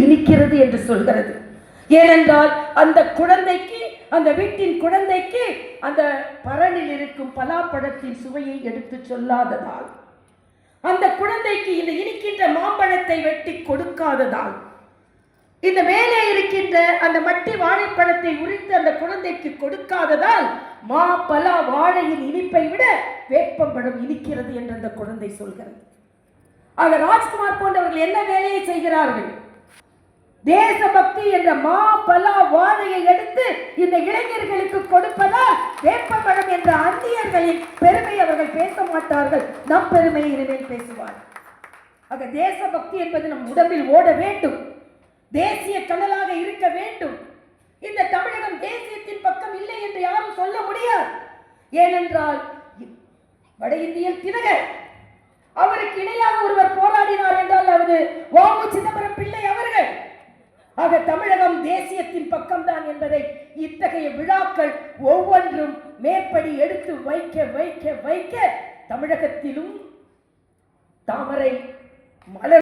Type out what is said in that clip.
இனிக்கிறது என்று சொல்கிறது. ஏனென்றால் அந்த குழந்தைக்கு, அந்த வீட்டின் குழந்தைக்கு அந்த பரனில் இருக்கும் பலாப்பழத்தின் சுவையை எடுத்து சொல்லாததால், அந்த குழந்தைக்கு இந்த இனிக்கின்ற மாம்பழத்தை வெட்டி கொடுக்காததால், இந்த மேலே இருக்கின்ற அந்த மட்டி வாழைப்பழத்தை உரித்து அந்த குழந்தைக்கு கொடுக்காததால், மா பலா வாழையின் இனிப்பை விட வேப்பம்பழம் இனிக்கிறது என்று அந்த குழந்தை சொல்கிறது. ஆக ராஜ்குமார் போன்றவர்கள் என்ன வேலையை செய்கிறார்கள்? தேசபக்தி என்ற மா பலா வாழையை எடுத்து இந்த இளைஞர்களுக்கு கொடுப்பதால் வேப்பம்பழம் என்ற அந்நியர்களின் பெருமை அவர்கள் பேச மாட்டார்கள். நம் பெருமையை இனிமேல் பேசுவார். ஆக தேசபக்தி என்பது நம் உடம்பில் ஓட வேண்டும், தேசிய கனலாக இருக்க வேண்டும். இந்த தமிழகம் தேசியத்தின் பக்கம் இல்லை என்று யாரும் சொல்ல முடியாது. ஏனென்றால் வட இந்தியில் தினகர், அவருக்கு இணையாக ஒருவர் போராடினார் என்றால் அது வாமு சிதம்பரம் பிள்ளை அவர்கள். ஆக தமிழகம் தேசியத்தின் பக்கம்தான் என்பதை இத்தகைய விழாக்கள் ஒவ்வொன்றும் மேற்படி எடுத்து வைக்க வைக்க வைக்க தமிழகத்திலும் தாமரை மலர்